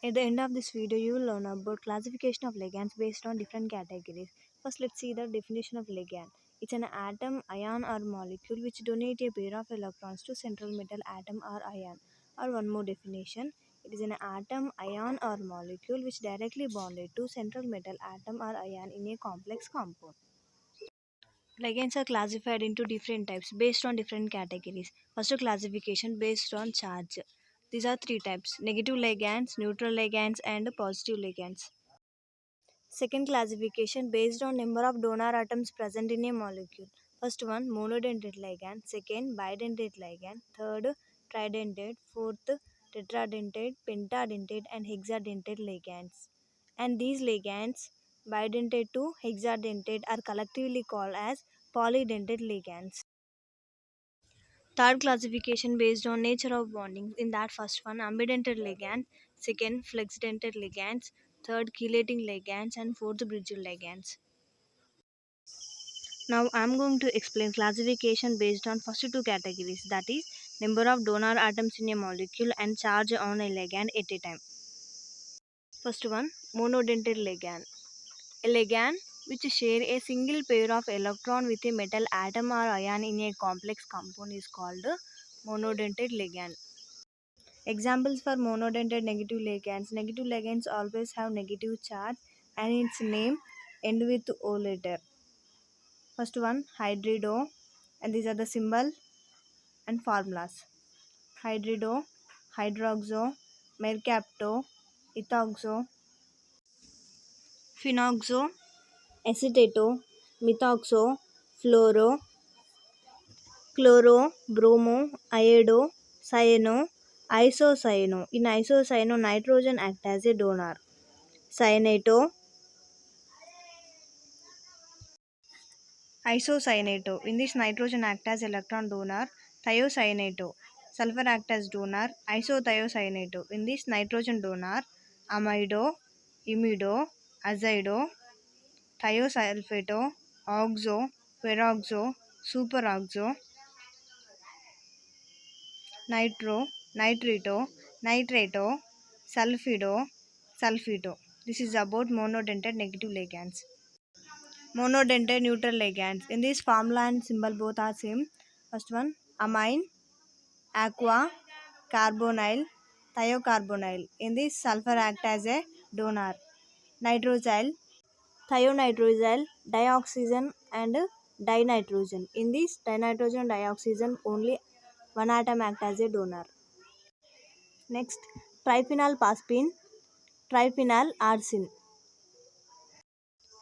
At the end of this video, you will learn about classification of ligands based on different categories. First, let's see the definition of ligand. It's an atom, ion, or molecule which donate a pair of electrons to central metal atom or ion. Or one more definition, it is an atom, ion, or molecule which directly bonded to central metal atom or ion in a complex compound. Ligands are classified into different types based on different categories. First classification based on charge. These are three types: negative ligands, neutral ligands, and positive ligands. Second classification based on number of donor atoms present in a molecule. First one monodentate ligand, second bidentate ligand, third tridentate, fourth tetradentate, pentadentate, and hexadentate ligands. And these ligands, bidentate to hexadentate, are collectively called as polydentate ligands. Third classification based on nature of bonding. In that first one, ambidentate ligand, second flexdentate ligands, third chelating ligands, and fourth bridged ligands. Now I am going to explain classification based on first two categories, that is number of donor atoms in a molecule and charge on a ligand at a time. First one, monodentate ligand. A ligand which share a single pair of electron with a metal atom or ion in a complex compound is called monodentate ligand. Examples for monodentate negative ligands. Negative ligands always have negative charge and its name end with O letter. First one, hydrido, and these are the symbol and formulas. Hydrido, hydroxo, mercapto, ethoxo, phenoxo, acetato, methoxo, fluoro, chloro, bromo, iodo, cyano, isocyano. In isocyano, nitrogen acts as a donor. Cyanato, isocyanato. In this, nitrogen acts as electron donor. Thiocyanato. Sulfur acts as donor. Isothiocyanato. In this, nitrogen donor. Amido, imido, azido, thiosulfato, oxo, peroxo, superoxo, nitro, nitrito, nitrato, sulfido, sulfito. This is about monodentate negative ligands. Monodentate neutral ligands. In this formula and symbol both are same. First one, amine, aqua, carbonyl, thiocarbonyl. In this, sulfur act as a donor. Nitrosyl, thionitrosyl, dioxygen, and dinitrogen. In this, dinitrogen and dioxygen only one atom act as a donor. Next, triphenyl phosphine, triphenyl arsine,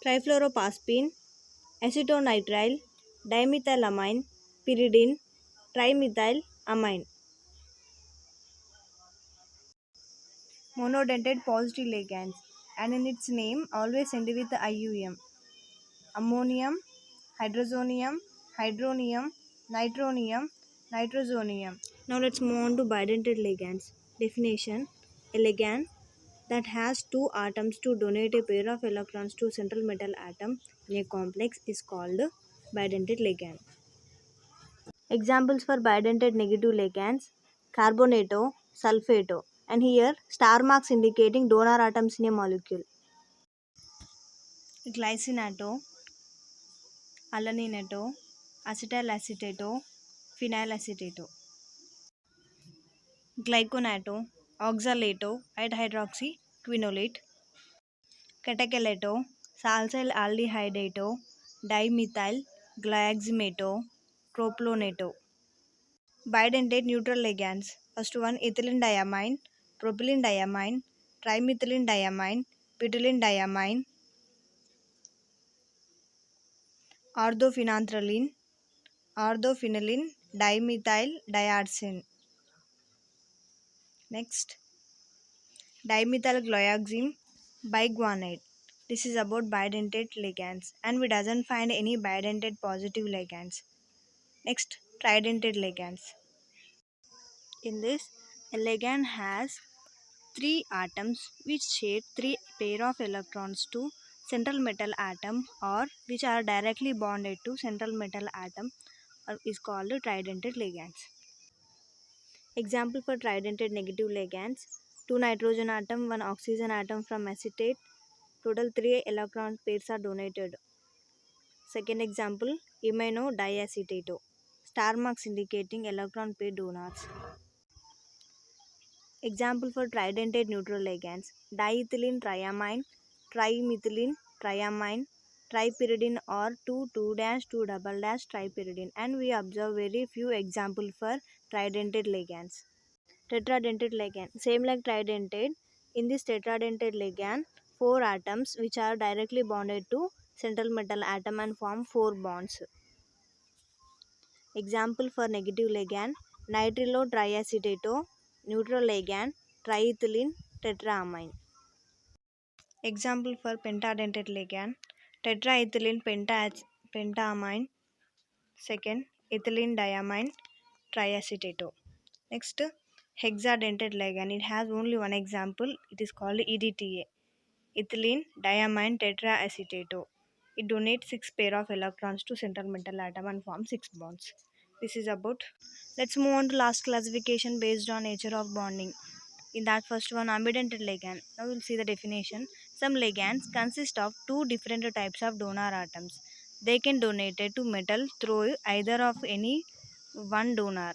trifluorophosphine, acetonitrile, dimethylamine, pyridine, trimethylamine. Monodentate positive ligands, and in its name always end with IUM. Ammonium, hydrozonium, hydronium, nitronium, nitrozonium. Now let's move on to bidentate ligands. Definition: a ligand that has two atoms to donate a pair of electrons to central metal atom in a complex is called bidentate ligand. Examples for bidentate negative ligands: carbonato, sulfato, and here star marks indicating donor atoms in a molecule. Glycinato, alaninato, acetylacetato, phenylacetato. Glyconato, oxalato, hydroxyquinolate, catechalato, salsyl aldehydato, dimethyl glyoxymato, propionato. Bidentate neutral ligands. First one, ethylene diamine, propylene diamine, trimethylene diamine, butylene diamine, orthophenanthroline, orthophenylene dimethyl diarsine. Next, dimethyl glyoxime biguanide. This is about bidentate ligands, and we doesn't find any bidentate positive ligands. Next, tridentate ligands. In this, a ligand has three atoms which share three pair of electrons to central metal atom or which are directly bonded to central metal atom is called tridentate ligands. Example for tridentate negative ligands: 2 nitrogen atom, 1 oxygen atom from acetate. Total 3 electron pairs are donated. Second example, imino diacetate. Star marks indicating electron pair donors. Example for tridentate neutral ligands: diethylene triamine, trimethylene triamine, tripyridine or 2,2-2 tripyridine. And we observe very few examples for tridentate ligands. Tetradentate ligand, same like tridentate. In this tetradentate ligand, 4 atoms which are directly bonded to central metal atom and form 4 bonds. Example for negative ligand: nitrilo triacetate, neutral ligand triethylene tetraamine. Example for pentadentate ligand: tetraethylene pentaamine, second ethylene diamine triacetate. Next, hexadentate ligand. It has only one example. It is called EDTA, ethylene diamine tetraacetate. It donates 6 pair of electrons to central metal atom and forms 6 bonds. This is about. Let's move on to last classification based on nature of bonding. In that first one, ambidentate ligand. Now we'll see the definition. Some ligands consist of 2 different types of donor atoms. They can donate to metal through either of any one donor.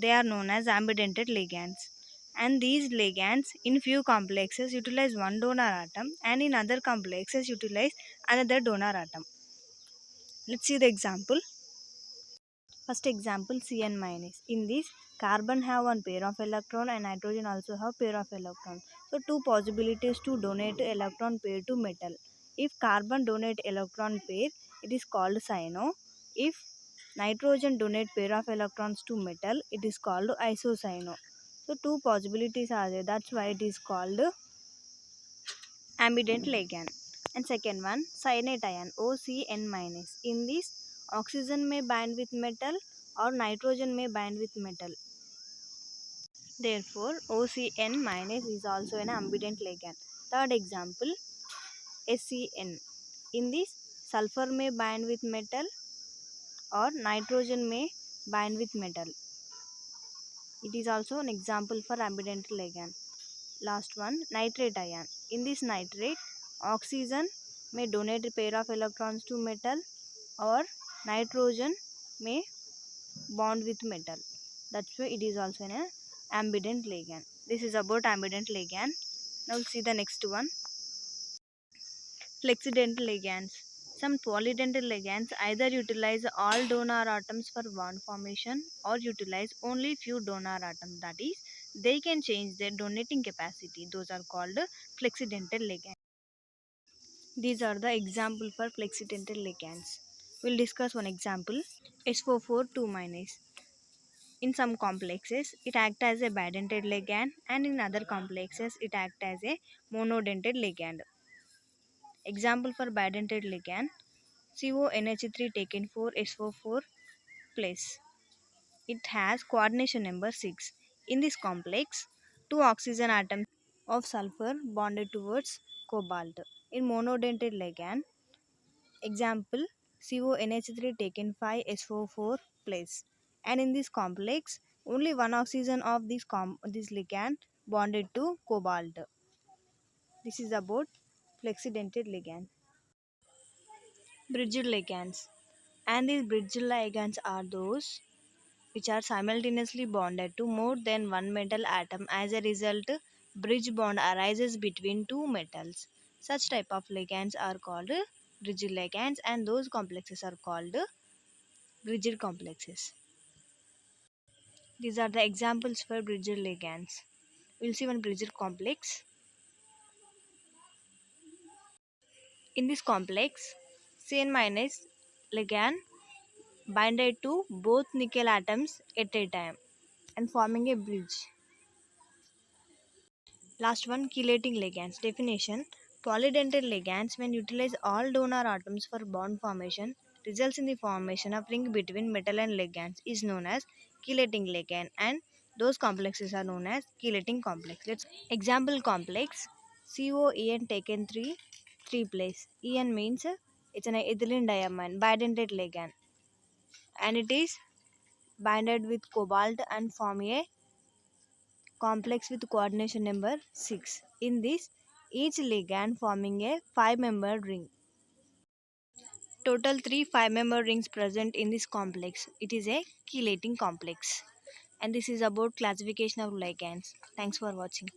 They are known as ambidentate ligands. And these ligands in few complexes utilize one donor atom and in other complexes utilize another donor atom. Let's see the example. First example, Cn minus. In this, carbon have one pair of electron and nitrogen also have pair of electron. So two possibilities to donate electron pair to metal. If carbon donate electron pair, it is called cyano. If nitrogen donate pair of electrons to metal, it is called isocyano. So two possibilities are there. That's why it is called ambident ligand. And second one, cyanate ion, OCN minus. In this, oxygen may bind with metal or nitrogen may bind with metal. Therefore, OCN minus is also an ambident ligand. Third example, SCN. In this, sulfur may bind with metal or nitrogen may bind with metal. It is also an example for ambident ligand. Last one, nitrate ion. In this nitrate, oxygen may donate a pair of electrons to metal or nitrogen may bond with metal. That's why it is also an ambident ligand. This is about ambident ligand. Now we'll see the next one. Flexidental ligands. Some polydental ligands either utilize all donor atoms for bond formation or utilize only few donor atoms. That is, they can change their donating capacity. Those are called flexidental ligands. These are the example for flexidental ligands. We'll discuss one example. SO4 2 minus. In some complexes, it acts as a bidentate ligand, and in other complexes, it acts as a monodentate ligand. Example for bidentate ligand: CONH3 taken 4SO4 plus. It has coordination number 6. In this complex, 2 oxygen atoms of sulfur bonded towards cobalt. In monodentate ligand, example, CONH3 taken 5SO4 plus. And in this complex, only one oxygen of this ligand bonded to cobalt. This is about flexidentate ligand. Bridged ligands. And these bridged ligands are those which are simultaneously bonded to more than one metal atom. As a result, bridge bond arises between two metals. Such type of ligands are called bridged ligands, and those complexes are called bridged complexes. These are the examples for bridged ligands. We'll see one bridged complex. In this complex, Cn minus ligand binded to both nickel atoms at a time and forming a bridge. Last one, chelating ligands. Definition: polydentate ligands, when utilize all donor atoms for bond formation, results in the formation of ring between metal and ligands is known as chelating ligand, and those complexes are known as chelating complex. Let's example complex: COEN taken 3 place. En means it's an ethylene diamine bidentate ligand, and it is binded with cobalt and form a complex with coordination number 6. In this, each ligand forming a 5-membered ring. Total 3 5-member rings present in this complex. It is a chelating complex. And this is about classification of ligands. Thanks for watching.